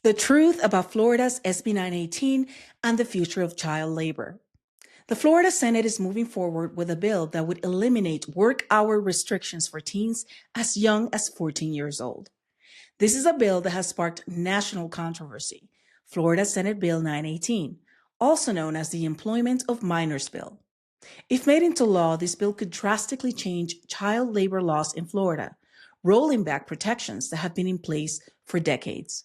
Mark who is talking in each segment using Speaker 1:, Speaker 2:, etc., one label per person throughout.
Speaker 1: The truth about Florida's SB 918 and the future of child labor. The Florida Senate is moving forward with a bill that would eliminate work hour restrictions for teens as young as 14 years old. This is a bill that has sparked national controversy. Florida Senate Bill 918, also known as the Employment of Minors Bill. If made into law, this bill could drastically change child labor laws in Florida, rolling back protections that have been in place for decades.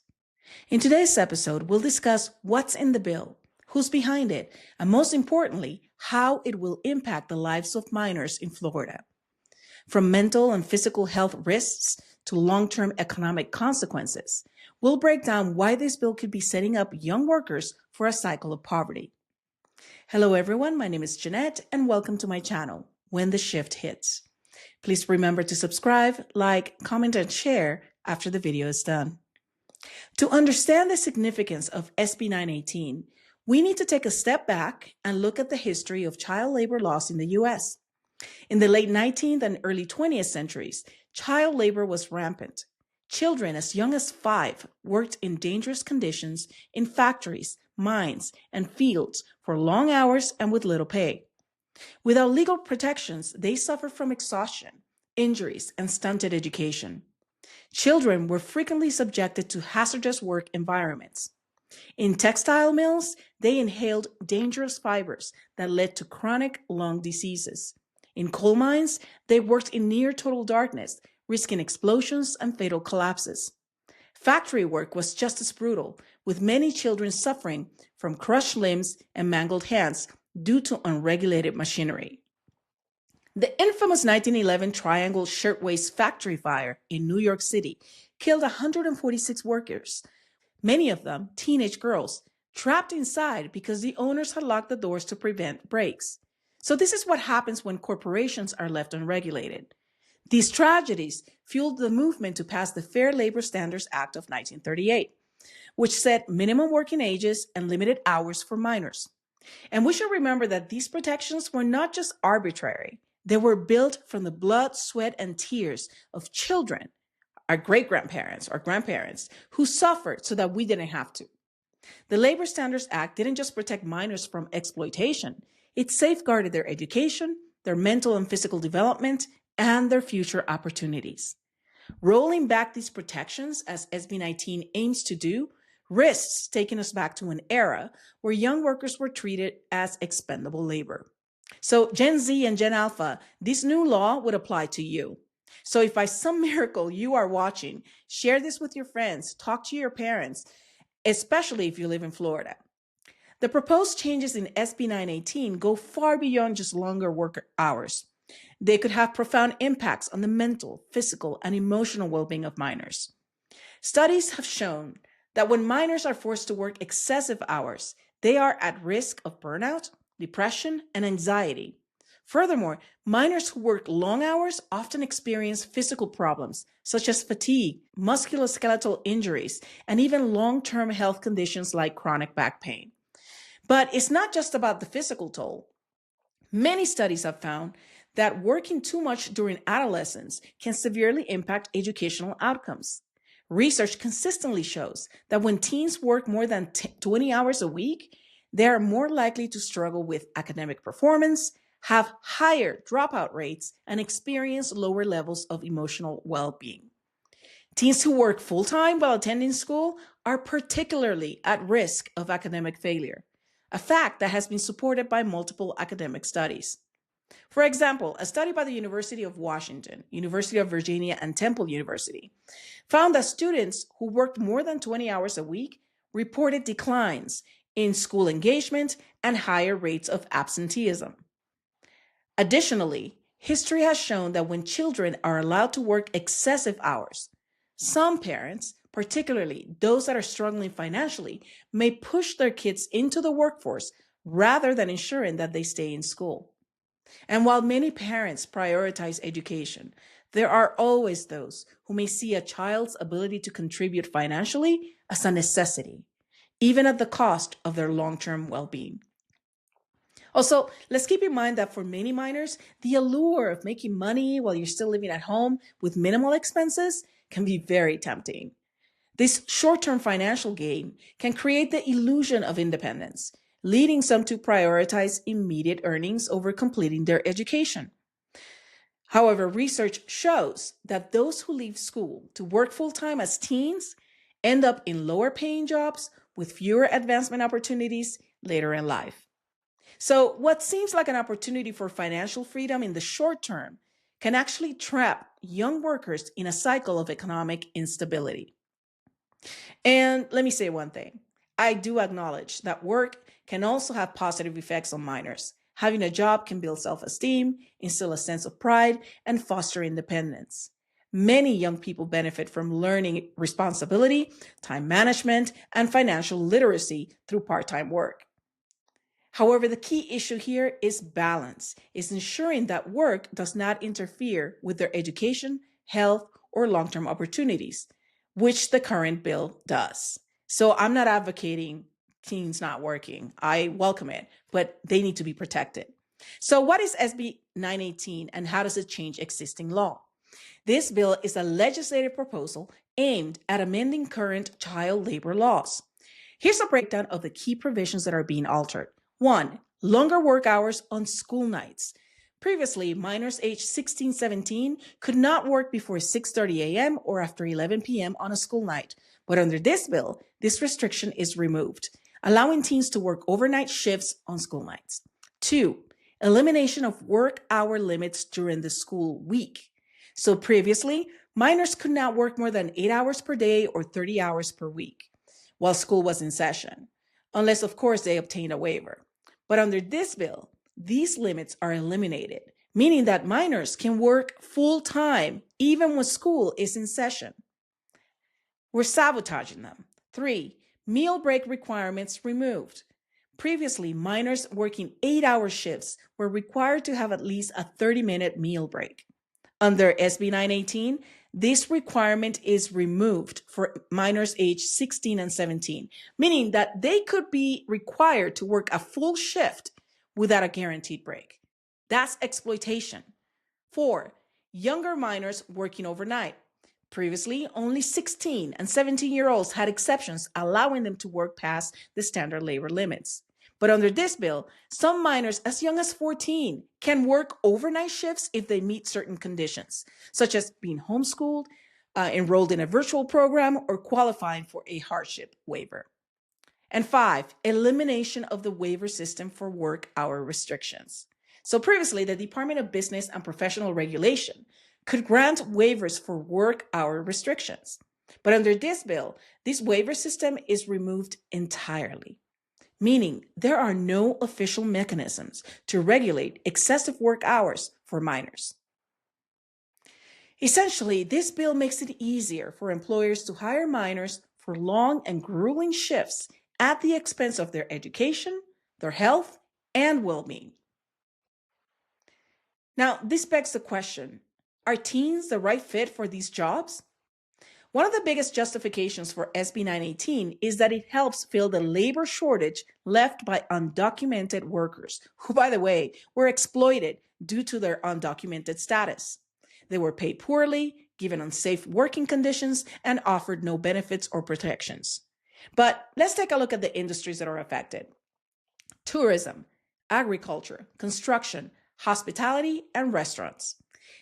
Speaker 1: In today's episode, we'll discuss what's in the bill, who's behind it, and most importantly, how it will impact the lives of minors in Florida. From mental and physical health risks to long-term economic consequences, we'll break down why this bill could be setting up young workers for a cycle of poverty. Hello everyone, my name is Jeanette and welcome to my channel, When the Shift Hits. Please remember to subscribe, like, comment, and share after the video is done. To understand the significance of SB 918, we need to take a step back and look at the history of child labor laws in the U.S. In the late 19th and early 20th centuries, child labor was rampant. Children as young as 5 worked in dangerous conditions in factories, mines, and fields for long hours and with little pay. Without legal protections, they suffered from exhaustion, injuries, and stunted education. Children were frequently subjected to hazardous work environments. In textile mills, they inhaled dangerous fibers that led to chronic lung diseases. In coal mines, they worked in near total darkness, risking explosions and fatal collapses. Factory work was just as brutal, with many children suffering from crushed limbs and mangled hands due to unregulated machinery. The infamous 1911 Triangle Shirtwaist Factory fire in New York City killed 146 workers, many of them teenage girls, trapped inside because the owners had locked the doors to prevent breaks. So this is what happens when corporations are left unregulated. These tragedies fueled the movement to pass the Fair Labor Standards Act of 1938, which set minimum working ages and limited hours for minors. And we should remember that these protections were not just arbitrary. They were built from the blood, sweat, and tears of children, our great-grandparents or grandparents, who suffered so that we didn't have to. The Labor Standards Act didn't just protect minors from exploitation. It safeguarded their education, their mental and physical development, and their future opportunities. Rolling back these protections, as SB 19 aims to do, risks taking us back to an era where young workers were treated as expendable labor. So Gen Z and Gen Alpha, this new law would apply to you. So if by some miracle you are watching, share this with your friends, talk to your parents, especially if you live in Florida. The proposed changes in SB 918 go far beyond just longer work hours. They could have profound impacts on the mental, physical, and emotional well-being of minors. Studies have shown that when minors are forced to work excessive hours, they are at risk of burnout, depression, and anxiety. Furthermore, minors who work long hours often experience physical problems such as fatigue, musculoskeletal injuries, and even long-term health conditions like chronic back pain. But it's not just about the physical toll. Many studies have found that working too much during adolescence can severely impact educational outcomes. Research consistently shows that when teens work more than 20 hours a week, they are more likely to struggle with academic performance, have higher dropout rates, and experience lower levels of emotional well-being. Teens who work full-time while attending school are particularly at risk of academic failure, a fact that has been supported by multiple academic studies. For example, a study by the University of Washington, University of Virginia, and Temple University found that students who worked more than 20 hours a week reported declines in school engagement and higher rates of absenteeism. Additionally, history has shown that when children are allowed to work excessive hours, some parents, particularly those that are struggling financially, may push their kids into the workforce rather than ensuring that they stay in school. And while many parents prioritize education, there are always those who may see a child's ability to contribute financially as a necessity, even at the cost of their long-term well-being. Also, let's keep in mind that for many minors, the allure of making money while you're still living at home with minimal expenses can be very tempting. This short-term financial gain can create the illusion of independence, leading some to prioritize immediate earnings over completing their education. However, research shows that those who leave school to work full-time as teens end up in lower paying jobs with fewer advancement opportunities later in life. So, what seems like an opportunity for financial freedom in the short term can actually trap young workers in a cycle of economic instability. And let me say one thing. I do acknowledge that work can also have positive effects on minors. Having a job can build self-esteem, instill a sense of pride, and foster independence. Many young people benefit from learning responsibility, time management, and financial literacy through part-time work. However, the key issue here is balance, is ensuring that work does not interfere with their education, health, or long-term opportunities, which the current bill does. So I'm not advocating teens not working. I welcome it, but they need to be protected. So what is SB 918 and how does it change existing law? This bill is a legislative proposal aimed at amending current child labor laws. Here's a breakdown of the key provisions that are being altered. 1. Longer work hours on school nights. Previously, minors aged 16-17 could not work before 6:30 a.m. or after 11 p.m. on a school night. But under this bill, this restriction is removed, allowing teens to work overnight shifts on school nights. 2. Elimination of work hour limits during the school week. So previously, minors could not work more than 8 hours per day or 30 hours per week while school was in session, unless, of course, they obtained a waiver. But under this bill, these limits are eliminated, meaning that minors can work full-time even when school is in session. We're sabotaging them. 3. Meal break requirements removed. Previously, minors working 8-hour shifts were required to have at least a 30-minute meal break. Under SB 918, this requirement is removed for minors aged 16 and 17, meaning that they could be required to work a full shift without a guaranteed break. That's exploitation. 4. Younger minors working overnight. Previously, only 16 and 17-year-olds had exceptions allowing them to work past the standard labor limits. But under this bill, some minors as young as 14 can work overnight shifts if they meet certain conditions, such as being homeschooled, enrolled in a virtual program, or qualifying for a hardship waiver. And 5, elimination of the waiver system for work hour restrictions. So previously, the Department of Business and Professional Regulation could grant waivers for work hour restrictions. But under this bill, this waiver system is removed entirely, meaning there are no official mechanisms to regulate excessive work hours for minors. Essentially, this bill makes it easier for employers to hire minors for long and grueling shifts at the expense of their education, their health, and well-being. Now, this begs the question, are teens the right fit for these jobs? One of the biggest justifications for SB 918 is that it helps fill the labor shortage left by undocumented workers, who, by the way, were exploited due to their undocumented status. They were paid poorly, given unsafe working conditions, and offered no benefits or protections. But let's take a look at the industries that are affected. Tourism, agriculture, construction, hospitality, and restaurants.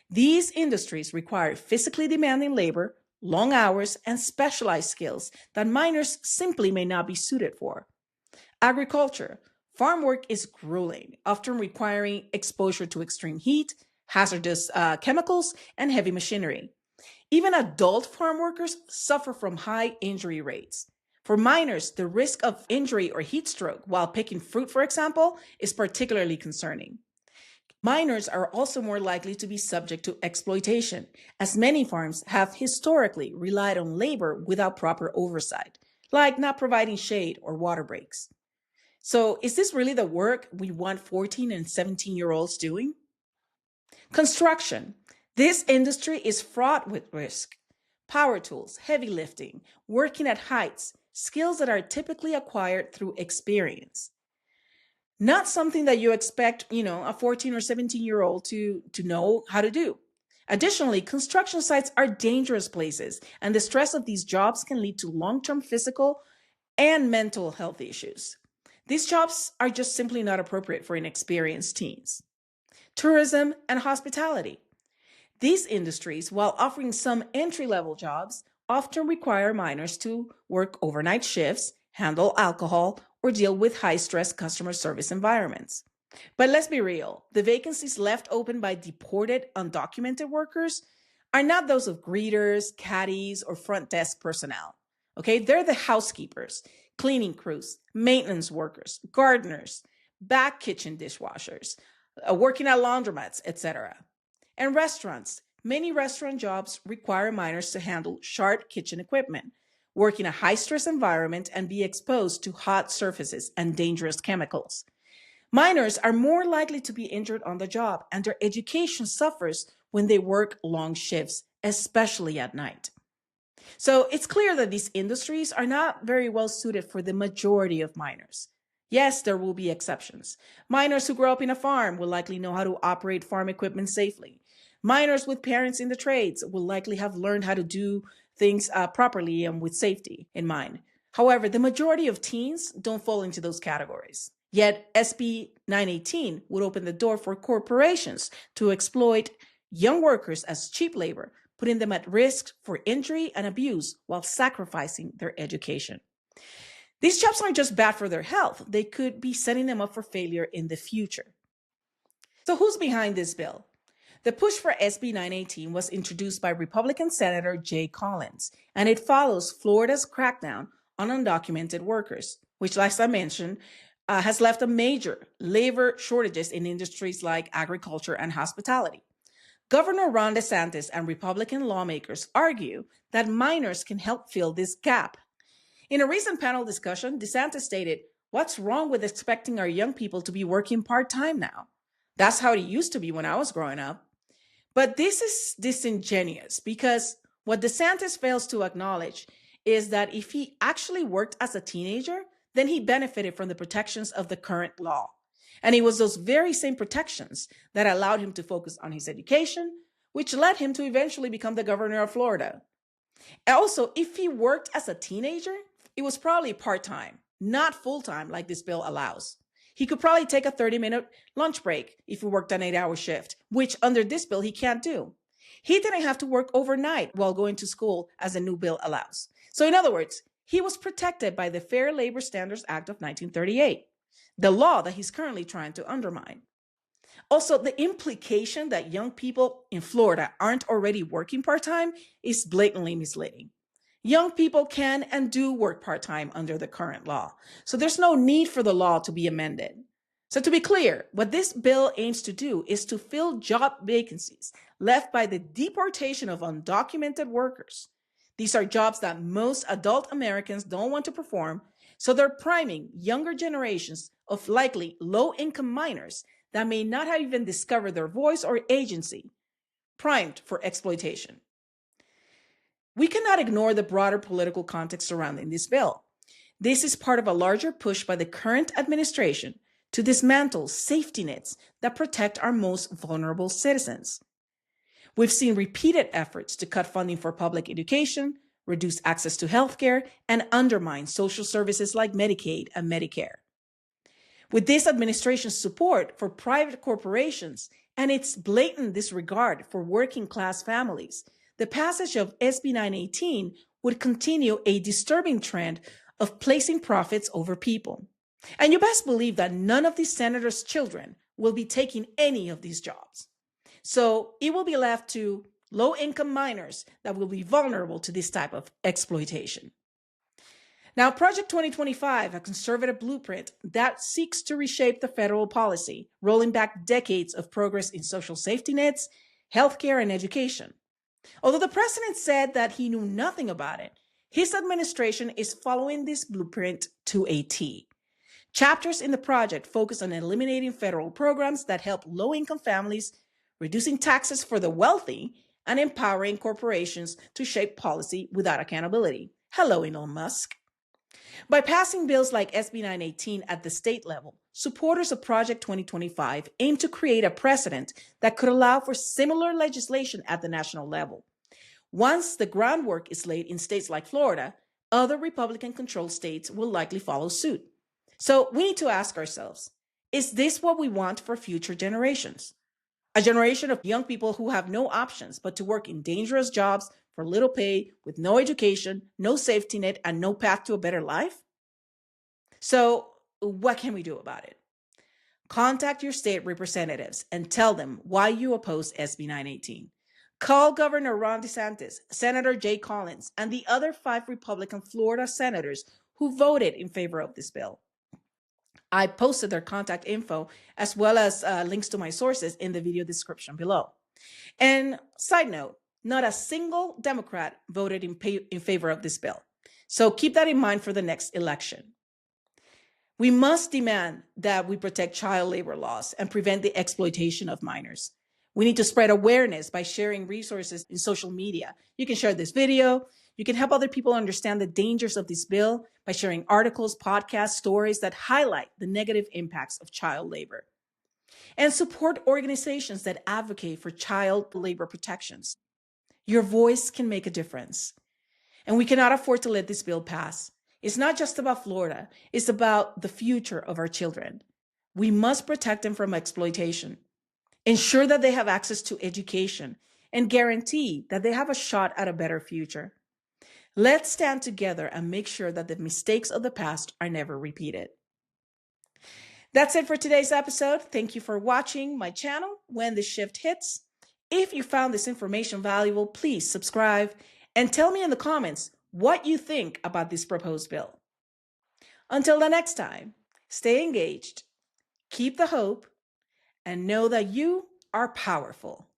Speaker 1: These industries require physically demanding labor, long hours, and specialized skills that minors simply may not be suited for. Agriculture. Farm work is grueling, often requiring exposure to extreme heat, hazardous chemicals, and heavy machinery. Even adult farm workers suffer from high injury rates. For minors, the risk of injury or heat stroke while picking fruit, for example, is particularly concerning. Minors are also more likely to be subject to exploitation, as many farms have historically relied on labor without proper oversight, like not providing shade or water breaks. So, is this really the work we want 14 and 17-year-olds doing? Construction. This industry is fraught with risk. Power tools, heavy lifting, working at heights, skills that are typically acquired through experience. Not something that you expect, a 14 or 17-year-old to know how to do. Additionally, construction sites are dangerous places, and the stress of these jobs can lead to long-term physical and mental health issues. These jobs are just simply not appropriate for inexperienced teens. Tourism and hospitality. These industries, while offering some entry-level jobs, often require minors to work overnight shifts, handle alcohol, or deal with high-stress customer service environments. But let's be real, the vacancies left open by deported, undocumented workers are not those of greeters, caddies, or front desk personnel. Okay, they're the housekeepers, cleaning crews, maintenance workers, gardeners, back kitchen dishwashers, working at laundromats, etc. And restaurants. Many restaurant jobs require minors to handle sharp kitchen equipment, work in a high-stress environment, and be exposed to hot surfaces and dangerous chemicals. Minors are more likely to be injured on the job, and their education suffers when they work long shifts, especially at night. So it's clear that these industries are not very well suited for the majority of minors. Yes, there will be exceptions. Minors who grow up in a farm will likely know how to operate farm equipment safely. Minors with parents in the trades will likely have learned how to do things properly and with safety in mind. However, the majority of teens don't fall into those categories. Yet SB 918 would open the door for corporations to exploit young workers as cheap labor, putting them at risk for injury and abuse while sacrificing their education. These jobs aren't just bad for their health, they could be setting them up for failure in the future. So who's behind this bill? The push for SB 918 was introduced by Republican Senator Jay Collins, and it follows Florida's crackdown on undocumented workers, which, as I mentioned, has left a major labor shortages in industries like agriculture and hospitality. Governor Ron DeSantis and Republican lawmakers argue that minors can help fill this gap. In a recent panel discussion, DeSantis stated, "What's wrong with expecting our young people to be working part-time now? That's how it used to be when I was growing up." But this is disingenuous because what DeSantis fails to acknowledge is that if he actually worked as a teenager, then he benefited from the protections of the current law. And it was those very same protections that allowed him to focus on his education, which led him to eventually become the governor of Florida. Also, if he worked as a teenager, it was probably part-time, not full-time like this bill allows. He could probably take a 30-minute lunch break if he worked an 8-hour shift, which under this bill he can't do. He didn't have to work overnight while going to school as the new bill allows. So in other words, he was protected by the Fair Labor Standards Act of 1938, the law that he's currently trying to undermine. Also, the implication that young people in Florida aren't already working part-time is blatantly misleading. Young people can and do work part-time under the current law, so there's no need for the law to be amended. So to be clear, what this bill aims to do is to fill job vacancies left by the deportation of undocumented workers. These are jobs that most adult Americans don't want to perform, so they're priming younger generations of likely low-income minors that may not have even discovered their voice or agency, primed for exploitation. We cannot ignore the broader political context surrounding this bill. This is part of a larger push by the current administration to dismantle safety nets that protect our most vulnerable citizens. We've seen repeated efforts to cut funding for public education, reduce access to healthcare, and undermine social services like Medicaid and Medicare. With this administration's support for private corporations and its blatant disregard for working-class families, the passage of SB 918 would continue a disturbing trend of placing profits over people. And you best believe that none of these senators' children will be taking any of these jobs. So it will be left to low-income minors that will be vulnerable to this type of exploitation. Now, Project 2025, a conservative blueprint that seeks to reshape the federal policy, rolling back decades of progress in social safety nets, healthcare, and education. Although the president said that he knew nothing about it, his administration is following this blueprint to a T. Chapters in the project focus on eliminating federal programs that help low-income families, reducing taxes for the wealthy, and empowering corporations to shape policy without accountability. Hello, Elon Musk. By passing bills like SB 918 at the state level, supporters of Project 2025 aim to create a precedent that could allow for similar legislation at the national level. Once the groundwork is laid in states like Florida, other Republican-controlled states will likely follow suit. So we need to ask ourselves, is this what we want for future generations? A generation of young people who have no options but to work in dangerous jobs for little pay, with no education, no safety net, and no path to a better life? So what can we do about it? Contact your state representatives and tell them why you oppose SB 918. Call Governor Ron DeSantis, Senator Jay Collins, and the other 5 Republican Florida senators who voted in favor of this bill. I posted their contact info as well as links to my sources in the video description below. And side note, not a single Democrat voted in favor of this bill. So keep that in mind for the next election. We must demand that we protect child labor laws and prevent the exploitation of minors. We need to spread awareness by sharing resources in social media. You can share this video. You can help other people understand the dangers of this bill by sharing articles, podcasts, stories that highlight the negative impacts of child labor. And support organizations that advocate for child labor protections. Your voice can make a difference. And we cannot afford to let this bill pass. It's not just about Florida. It's about the future of our children. We must protect them from exploitation, ensure that they have access to education, and guarantee that they have a shot at a better future. Let's stand together and make sure that the mistakes of the past are never repeated. That's it for today's episode. Thank you for watching my channel, When the Shift Hits. If you found this information valuable, please subscribe and tell me in the comments what you think about this proposed bill. Until the next time, stay engaged, keep the hope, and know that you are powerful.